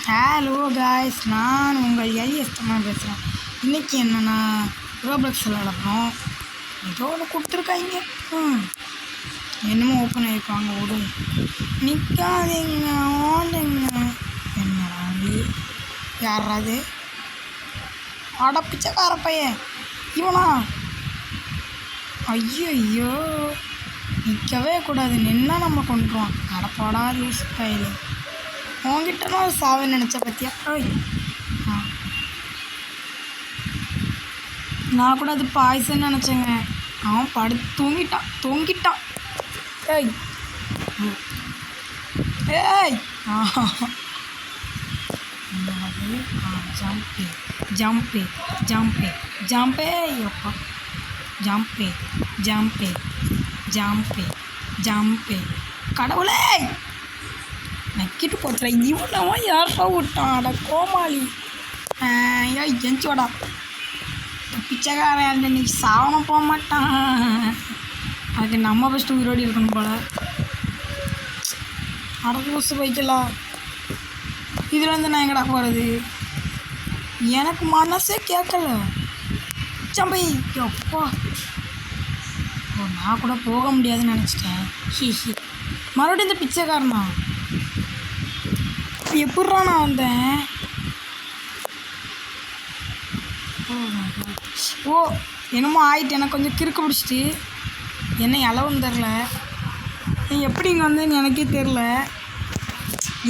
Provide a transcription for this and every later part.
Hello guys, நான் உங்கள் எலிஎஸ்டமாக பேசுகிறேன். இன்றைக்கி என்னென்னா ரோப்ளக்ஸ் விளையாடணும். ஏதோ ஒன்று கொடுத்துருக்காங்க. என்னமோ ஓப்பன் ஆகிருக்காங்க. ஒரு நிற்காதீங்க, ஓடுங்க. என்னடாது யாராது? அட பிச்சைக்கார பையன் இவனா? ஐயோ, நிற்கவே கூடாது. நின்னா நம்ம கொண்டுருவான். அடப்பாடா லூஸ் பையன். உங்ககிட்டனா சாவை நினச்ச பற்றியா? நான் கூட அது பாய்சன் நினச்சேங்க. அவன் தூங்கிட்டான். ஏய் ஏய் ஜம்பே அப்பா, ஜம்பே கடவுளே, நக்கிட்டு போட்டுறேன். இவனவா யாரா விட்டான்? அட கோமாளி. எஞ்சோடா பிச்சைக்காரன். இன்னைக்கு சாவனம் போக மாட்டான். அதுக்கு நம்ம ஃபஸ்ட்டு உயிரோடி இருக்கணும் போல. அடக்கூசு வைக்கலாம். இதில் வந்து நான் எங்கடா போகிறது? எனக்கு மனசே கேட்கல. சம்பை அப்பா, நான் கூட போக முடியாதுன்னு நினச்சிட்டேன். மறுபடியும் இந்த பிச்சைக்காரனா? எப்பட்றா நான் வந்தேன்? ஓ என்னமோ ஆயிட்டு. எனக்கு கொஞ்சம் கிறுக்கு பிடிச்சிட்டு என்ன இலவுன்னு தெரில. நீ எப்படி இங்கே வந்தேன்னு எனக்கே தெரில.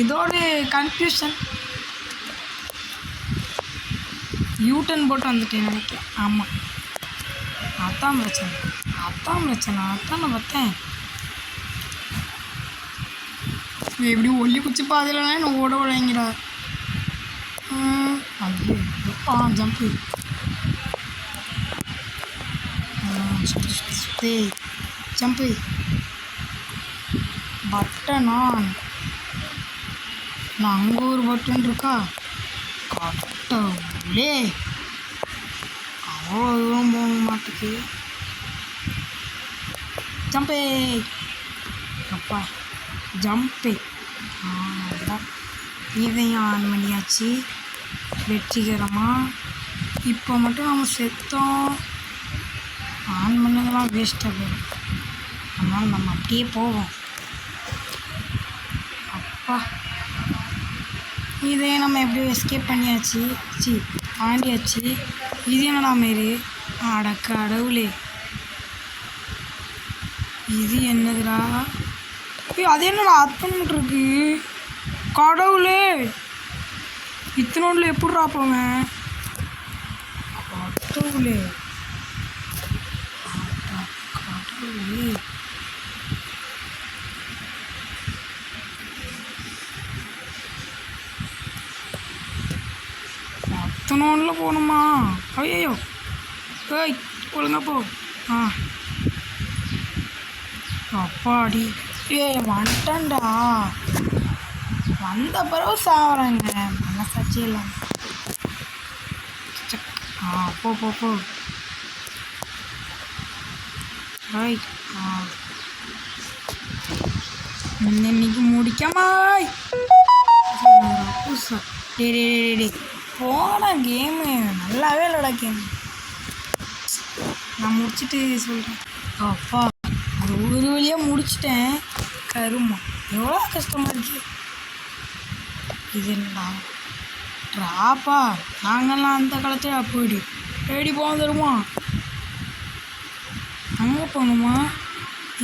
ஏதோ ஒரு கன்ஃபியூஷன். யூட்டன் போட்டு வந்துட்டேன் நினைக்கிறேன். ஆமாம், அதான் பிரச்சனை. அதான் நான் பார்த்தேன். எப்படி ஒல்லி குச்சி பாதையிலனா என்ன ஓட விளையாங்கடா. ஐயோ ஜம்பு. ஜம்பு பட்டனான். நான் அங்கே ஒரு பட்டன் இருக்கா? கட்டவுளே, அவ்வளோ தூரம் போக மாட்டுக்கு. ஜம்பே அப்பா, ஜம்பே. இதையும் ஆன் பண்ணியாச்சு வெற்றிகரமாக. இப்போ மட்டும் நம்ம செத்தோம். ஆன் பண்ணதெல்லாம் வேஸ்ட்டாக போயிடும். அதனால் நம்ம அப்படியே போவோம். அப்பா, இதே நம்ம எப்படியோ எஸ்கேப் பண்ணியாச்சு. தாண்டியாச்சு. இது என்னடா மாரி? அட கடவுளே, இது என்னதுடா? அது என்னடா அத்தன்ட்ருக்கு? கடவுளே, இத்தனோண்டில் எப்பட்றா போவேன்? கடவுளே, அத்தனோண்டில் போகணுமா? ஐயோ, ஏய் ஒழுங்கா போ. அப்பாடி, வந்துட்டேன்டா. வந்த பிறகு சாவறேங்க, மனசாட்சி இல்லை. போ. ரைட். இன்னைக்கு முடிக்காமாய் டே போன கேமு நல்லாவே இல்லைடா. கேம் நான் முடிச்சுட்டு சொல்கிறேன். அப்பா, அது ஒரு வழியாக முடிச்சிட்டேன். கருமா எவ்வளோ கஷ்டமாக இருக்கு. இது என்னடா ட்ராப்பா? நாங்கள்லாம் அந்த காலத்தில் போயிடு தேடி போக தருமா? அங்கே போகணுமா,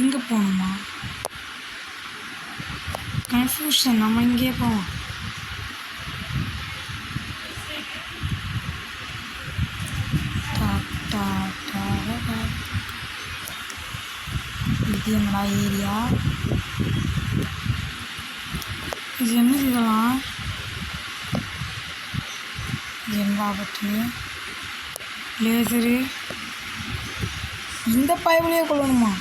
இங்கே போகணுமா? கன்ஃபியூஷன். நம்ம இங்கே போவோம். இது என்னடா ஏரியா? இது என்ன? இதெல்லாம் இது என்ன பட்டு? லேசரு. இந்த பைப்லேயே கொள்ளணுமா?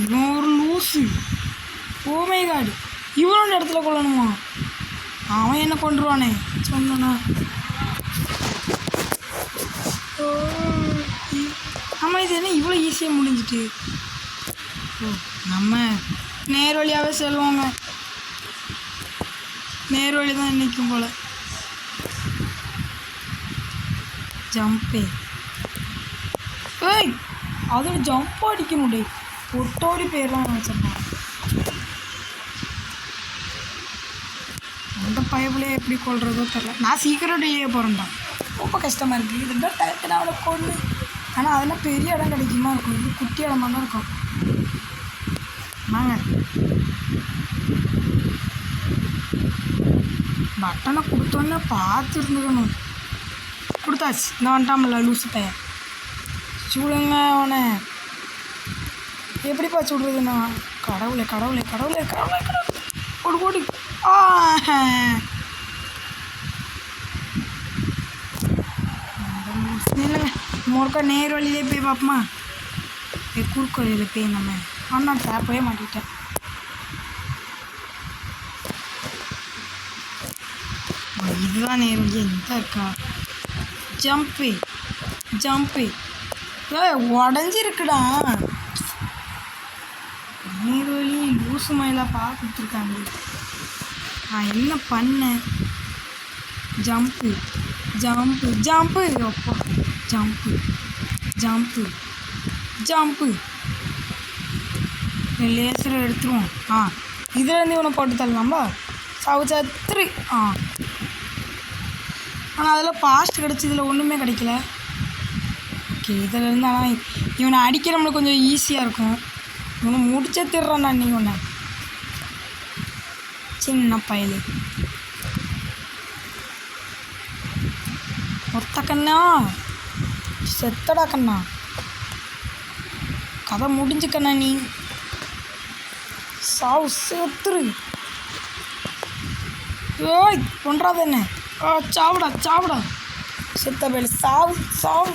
இவன் ஒரு லூஸு. ஓமை காடு, இவனோட இடத்துல கொள்ளணுமா? அவன் என்ன கொண்டுருவானே சொன்னா. ஆமாம், இது என்ன இவ்வளோ ஈஸியாக முடிஞ்சிட்டு? நம்ம நேர் வழியாகவே செல்வோங்க. நேர் வழி தான் நிற்கும் போல். ஜம்பே ஏய் அதோட ஜம்ப் அடிக்கணும் டே. ஒட்டோடி பேர்லாம் வச்சிருக்கான். அந்த பயப்புலையே எப்படி கொள்றதோ தெரியல. நான் சீக்கிரம் டெய்லியே போகிறேன்டா. ரொம்ப கஷ்டமாக இருக்குது. இதுதான் டயத்தில் அவளை கொண்டு. ஆனால் அதெல்லாம் பெரிய இடம் கிடைக்குமா இருக்கும். இது குட்டி இடமா தான் இருக்கும். வாங்க பட்டனை கொடுத்தோன்னே பார்த்து இருந்துக்கணும். கொடுத்தாச்சு. இந்த வந்துட்டாமல்ல லூசு பையன். சூடுங்க அவனை. எப்படிப்பா சுடுறதுண்ணா? கடவுளே கடவுளே கடவுளே கடவுளே கடவுளே. போடு போடு. இல்லைங்க மொறுக்கா நேர் வழியிலே போய் பார்ப்போமா? குறுக்கு வழியில் போய் நம்ம அண்ணா டேப்பவே மாட்டிட்டேன். இதுதான் நேர் வழியே. இந்த இருக்கா ஜம்பு ஜம்பு. உடஞ்சிருக்குடா. நேர் வழி லூசு மயிலாக பார்த்துருக்காங்க. நான் என்ன பண்ணேன்? ஜம்பு ஜம்பு ஜம்பு. அப்பா ஜம்பு ஜம்பு ஜம்பு. லேசரை எடுத்துருவோம். இதுலேருந்து இவனை போட்டு தரலாம்பா. சவுச்சத்திரி. ஆனால் அதில் பாஸ்ட் கிடச்சி. இதில் ஒன்றுமே கிடைக்கல. ஓகே இதிலேருந்து ஆனால் இவனை அடிக்க நம்மளுக்கு கொஞ்சம் ஈஸியாக இருக்கும். இவனை முடிச்சே திடுறான்டா நீ. ஒன்று சின்ன பயலு ஒத்த கண்ணா. செத்தடா கண்ணா. கதை முடிஞ்சு கண்ணா. நீ சாவு செத்துரு. ஏய் ஒன்றாத என்ன? சாவுடா சாவுடா. செத்த பயலு சாவு சாவு.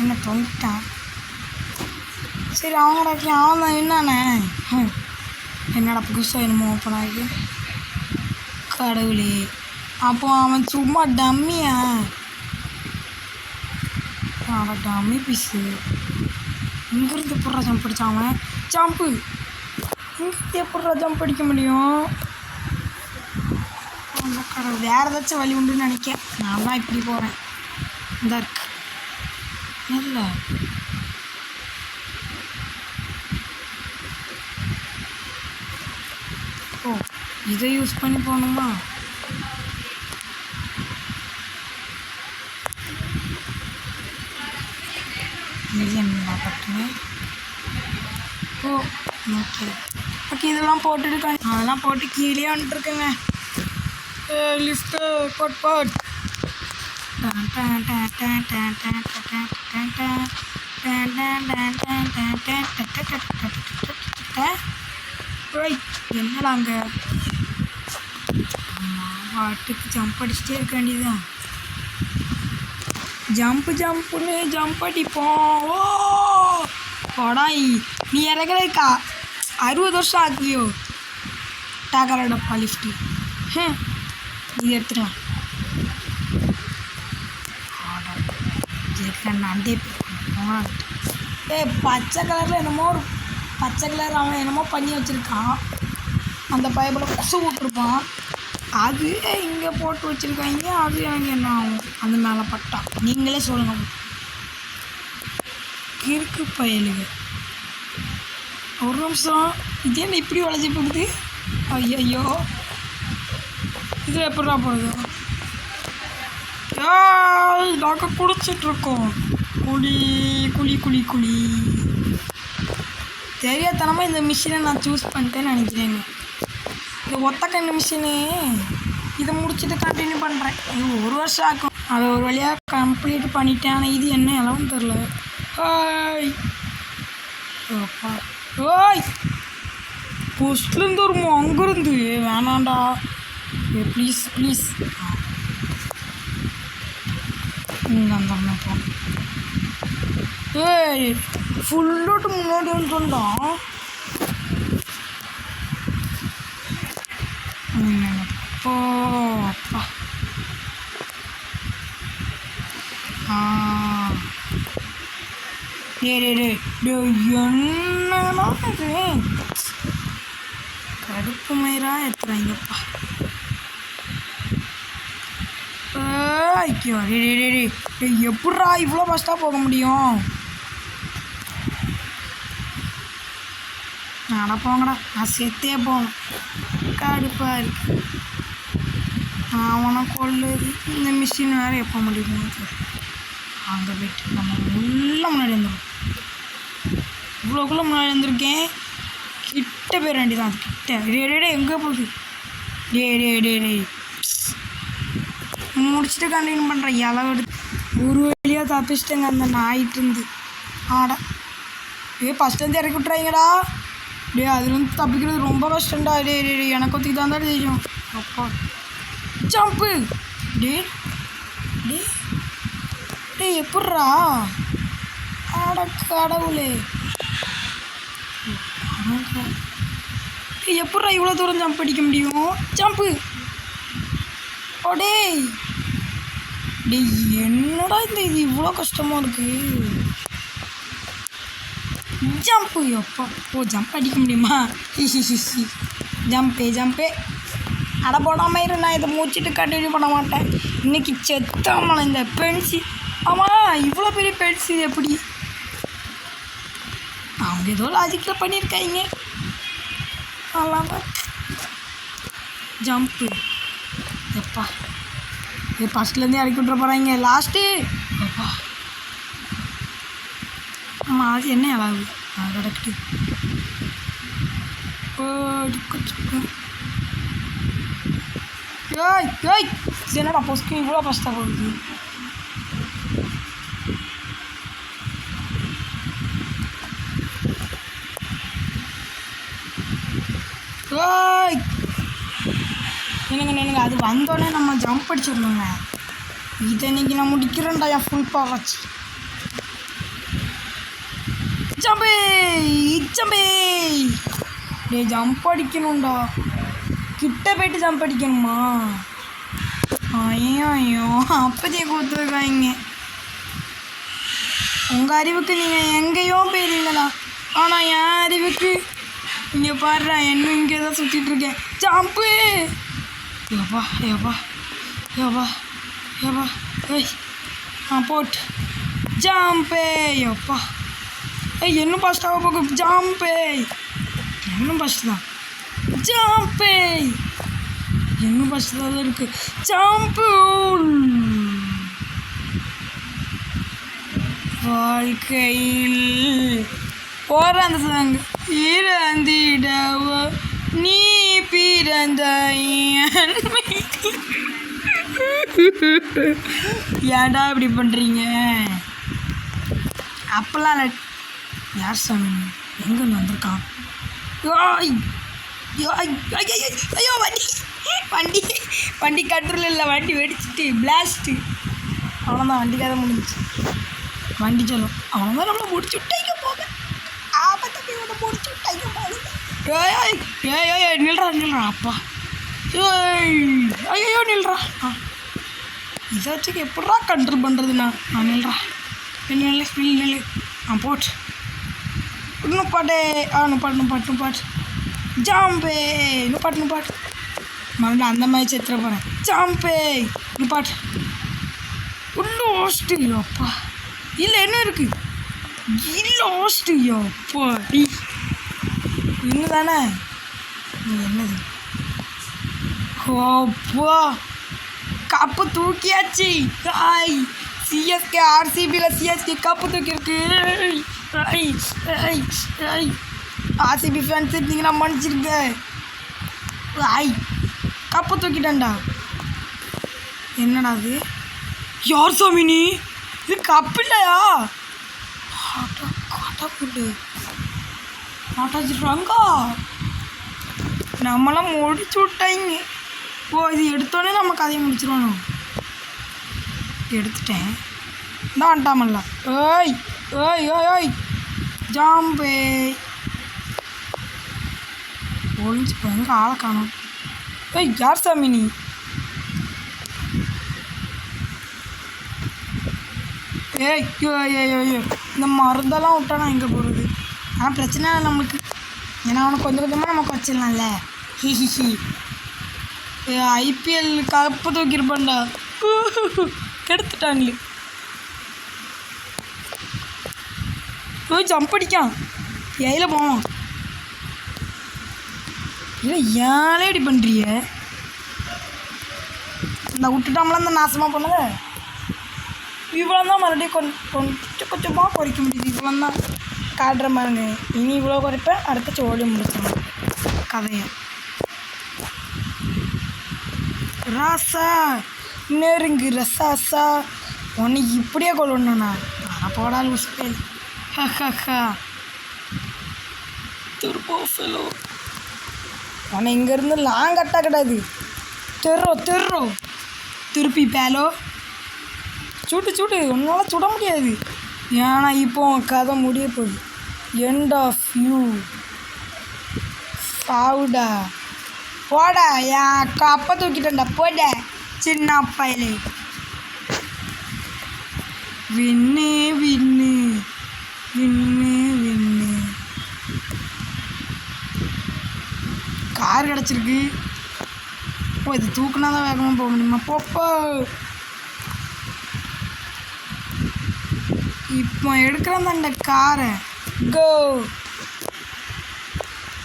என்ன தொங்கிட்டான். சரி அவங்கடாக்கி அவன் தான் என்னானே. என்னடா புதுசாக என்னமோ ஓப்பன் ஆகி. கடவுளே அப்போ அவன் சும்மா டம்மியா? அவன் டம்மி பீஸு. இங்கேருந்து எப்பட்றா ஜம்ப் அடித்தான் அவன்? ஜம்ப்பு இங்கேருந்து எப்பட்றா ஜம்ப் அடிக்க முடியும்? அந்த கடவுள் வேறு ஏதாச்சும் வழி உண்டுன்னு நினைக்க. நான் தான் இப்படி போகிறேன். இந்த இருக்கு இல்லை. ஓ இதை யூஸ் பண்ணி போகணுமா? இது என்ன பட்டுங்க? ஓ ஓகே ஓகே இதெல்லாம் போட்டுருக்காங்க. அதெல்லாம் போட்டு கீழே வந்துட்டுருக்குங்க. லிஃப்ட்டு போட் போட். என்னடாங்க வாட்டுக்கு ஜம்ப் அடிச்சுட்டே இருக்க வேண்டியதுதான். ஜம்ப்பு ஜம்ப்புன்னு ஜம்ப் அடிப்போம். ஓ கொடாய் நீ இறக்குறக்கா 60 வருஷம் ஆகுவியோ? டேக்கர டப்பா லிஃப்ட்டு. இது எடுத்துக்கலாம். அண்டே பச்சை கலரில் என்னமோ ஒரு பச்சை கலர் அவன் என்னமோ பண்ணி வச்சுருக்கான். அந்த பைப்பில் கொசு விட்டுருப்பான். அது இங்கே போட்டு வச்சுருக்காங்க. அது எனக்கு என்ன ஆகும் அந்த மேலே பட்டா? நீங்களே சொல்லுங்கள். கிறுக்கு பயலுங்க. ஒரு நிமிஷம் இது என்ன இப்படி உழைச்சி போகுது? ஐயோ இதில் எப்படா போகுது? நாங்கள் குடிச்சிட்ருக்கோம். குழி குழி குழி குழி. தெரியாதனமாக இந்த மிஷினை நான் சூஸ் பண்ணிட்டேன்னு நினைக்கிறேங்க. இந்த ஒத்தக்கண்ணு மிஷினு இதை முடிச்சுட்டு கண்டினியூ பண்ணுறேன். இது 1 வருஷம் ஆகும். அதை ஒரு வழியாக கம்ப்ளீட் பண்ணிட்டேன். ஆனால் இது என்ன எல்லாம் தெரில. ஓய் அப்பா ஓய் போஸ்ட்லேருந்து வருமோ? அங்கேருந்து வேணாண்டா. Please please. அந்த ஏய் ஃபுல்லோட்டு முன்னாடி வந்துட்டோம்டா. அப்போ அப்பா என்னன்னா இது கடுப்பு மயிரா எடுத்துறாங்கப்பா. ஐயோ எப்பட்றா இவ்வளோ ஃபஸ்ட்டாக போக முடியும்? நடப்போங்கடா, நான் செத்தே போவேன். கடுப்பாக இருக்கு. அவனை கொள்ளுது. இந்த மிஷின் வேறு எப்போ முடியும்? அங்கே போய்ட்டு நம்ம உள்ள முன்னாடி வந்துடும். இவ்வளோக்குள்ளே முன்னாடி வந்திருக்கேன். கிட்ட போயிட வேண்டியதான். அது கிட்ட டே எங்கே போகுது? டே முடிச்சுட்டு கண்டினியூ பண்ணுறேன். இளவு எடுத்து ஒரு வழியாக தப்பிச்சிட்டேங்க அந்த நாயிட்டு இருந்து. ஆடா ஃபஸ்ட்லேருந்து இறக்கி விட்றாங்கடா. அதுலேருந்து தப்பிக்கிறது ரொம்ப கஷ்டம்டா. எனக்கு ஒத்துக்கு தான் தெரியும். அப்பா ஜம்ப்பு. டே எப்பட்றா? ஆட கடவுளே, எப்பட்றா இவ்வளோ தூரம் ஜம்ப் அடிக்க முடியும்? ஜம்ப்பு. என்னடா இது இவ்வளோ கஷ்டமாக இருக்குது. ஜம்ப்பு. எப்பா ஜம்ப் அடிக்க முடியுமா? ஜம்பே அட போடாமல் இரு. நான் இதை முடிச்சுட்டு கண்டினியூ பண்ண மாட்டேன். இன்றைக்கி செத்தாமல் இந்த பென்சில். ஆமாம், இவ்வளோ பெரிய பென்சில் எப்படி? அவங்க ஏதோ லாஜிக்கில் பண்ணியிருக்காங்க. நல்லாம ஜம்ப்பு. எப்பா ஃபஸ்ட்லேருந்தே இறக்கி விட்ற போகிறாங்க. லாஸ்ட்டு எப்பா ஆமாம், அது என்ன அழகு கிடக்குது. என்னடா பொஸ்க்கு இவ்வளோ ஃபஸ்ட்டாக போகுது? என்னங்க அது வந்தோடனே நம்ம ஜம்ப் அடிச்சிடணுங்க. இதை இன்னைக்கு நான் முடிக்கிறேன்டா என் ஃபுல் பவர் வச்சு. ஜம்பே ஜம்ப் அடிக்கணும்டா. கிட்ட போய்ட்டு ஜம்ப் அடிக்கணுமா? ஐயோ அப்போதையே கொடுத்துருக்காங்க. உங்கள் அறிவுக்கு நீங்கள் எங்கேயோ போயிருங்களா? ஆனால் என் அறிவுக்கு இங்கே பாடுறா, இன்னும் இங்கே தான் சுற்றிட்டுருக்கேன். ஜம்ப்பு. யப்பா ஏய் போட்டு ஜம்பே. யப்பா இன்னும் ஃபஸ்ட்டாக போகும். ஜம்பே இன்னும் ஃபஸ்ட்டு தான். ஜம்பே இன்னும் ஃபஸ்ட்டு தான் இருக்குது. ஜம்பு. வாழ்க்கையில் போகிற அந்த சாங். இறந்திடவோ நீ பிறந்த ஏன்டா இப்படி பண்ணுறீங்க? அப்பெல்லாம் இல்லை. யார் சாமி எங்கன்னு வந்திருக்கான்? ஐயோ வண்டி கண்ட்ரோல் இல்லை. வண்டி வெடிச்சிட்டு பிளாஸ்ட்டு. அவ்வளோதான், வண்டி கதை முடிஞ்சிச்சு. வண்டி சொல்லும் அவன் நம்மளை முடிச்சு விட்டாங்க போக. ஆபத்தை முடிச்சு விட்டாங்க போக. நில்றா அப்பா. ஐயோ நில்றா. இதாச்சும் எப்படா கண்ட்ரோல் பண்ணுறதுண்ணா? நில்றா நில்லு. போட்டு இன்னும் பாட்டு ஜாம்பே. இன்னும் பாட்டு மறுபடியும் அந்த மாதிரி செத்துற போகிறேன். ஜாம்பே இன்னும் பாட்டு இன்னும் ஹோஸ்ட்டு. அப்பா இல்லை என்ன இருக்குது? இல்லை ஹோஸ்ட்டு. அப்பா இன்னும் தானே என்னது? அப்பா கப்பு தூக்கியாச்சு. சிஎஸ்கே ஆர்சிபியில் சிஎஸ்கே கப்பு தூக்கியிருக்கு. ஆர்சிபி ஃபேன்ஸ் இருந்தீங்கன்னா மன்னிச்சிருங்க. கப்பு தூக்கிட்டேன்டா. என்னடா அது? யார் சாமி நீ? இது கப்பு இல்லையா? மாட்டாச்சிடுறாங்க. நம்மளாம் முடிச்சு விட்டாங்க. இது எடுத்தோடனே நம்ம கதையை முடிச்சிருவானோ? எடுத்துட்டேன் தான் வந்துட்டாமல்ல. ஓய் ஜாம்பே ஒழிஞ்சு போங்க. ஆளை காணும். யார் சாமி நீ? இந்த மருந்தெல்லாம் விட்டா நான் எங்கே போகிறது? ஆனால் பிரச்சனை இல்லை நம்மளுக்கு. ஏன்னா அவனை கொஞ்சம் கொஞ்சமாக நம்ம குறைச்சிடலாம்ல. IPL cup தூக்கியிருப்பான்டா. கெடுத்துட்டாங்களே. போய் ஜம்ப் அடிக்கான். ஏயில போவோம். இல்லை ஏழே இப்படி பண்ணுறிய? இந்த விட்டுட்டாமலாம் இந்த நாசமாக பண்ணுங்க. இவ்வளோ தான் மறுபடியும் கொஞ்சம் கொஞ்சமாக குறைக்க முடியுது. இவ்வளோ தான் காட்டுற மாதிரிங்க. இனி இவ்வளோ குறைப்பேன். அடுத்த சோழி முடிச்சிடணும் கதையை. ராசா நெருங்கு ரசாசா உன்னை இப்படியே கொள்ளணுண்ணா. நான் போடாது உஸ்பேல். Haha திருப்போ fellow. உன்னை இங்கேருந்து லாங் கட்டா கிடையாது. தெர்றோ திருப்பி பேலோ. சுட்டு உன்னால் சுட முடியாது. ஏன்னா இப்போ கதை முடிய போகுது. எண்ட் ஆஃப் யூ பாவுடா. போடா என் அக்கா அப்பா தூக்கிட்டேன்டா. போட சின்ன அப்பாயிலே. வின்னு வின்னு வின்னு வின்னு. கார் கிடச்சிருக்கு. ஓ இது தூக்குனா தான் வேகமாக போக முடியுமா? போப்போ. இப்போ எடுக்கிறேன் அந்த காரை. கோ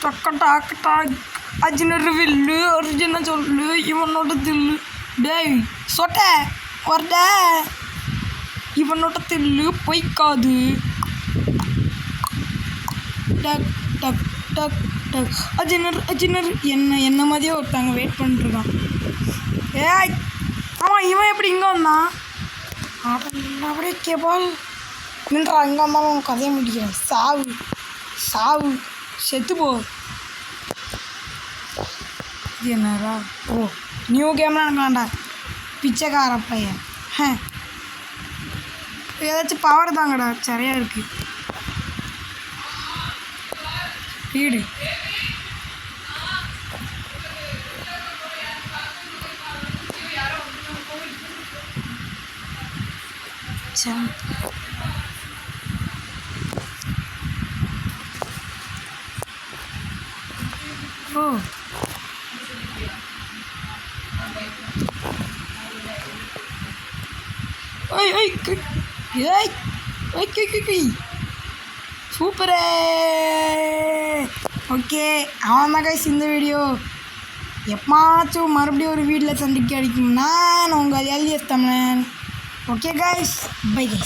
டக்கட்டா அர்ஜுனர் வில்லு அர்ஜுன சொல்லு இவனோட தில்லு. டேய் சொட்ட வரட இவனோட தில்லு பொய்க்காது. டக் டக் டக் டக். அர்ஜுனர் என்ன மாதிரியே ஒருத்தாங்க வெயிட் பண்ணிட்டுருக்கான். ஏய் ஆமாம் இவன் எப்படி இங்கே வந்தான்? அப்படியே கேபால் நின்றா. இங்கே வந்தாலும் உன் கதையை முடிக்கிறேன். சாவு செத்துப்போ. இது என்னடா? ஓ நியூ கேம்லாம் நினைக்கலாம்டா. பிச்சைக்கார பையன். ஏதாச்சும் பவர் தாங்கடா. சரியாக இருக்குது வீடு. ஓ சூப்பரே. ஓகே அவன் கைஸ் இந்த வீடியோ எப்பமாச்சும் மறுபடியும் ஒரு வீட்டில் சந்திக்க அடிக்கும்னா நான் உங்கள் எல்எஸ் தமிழன். Okay guys bye guys.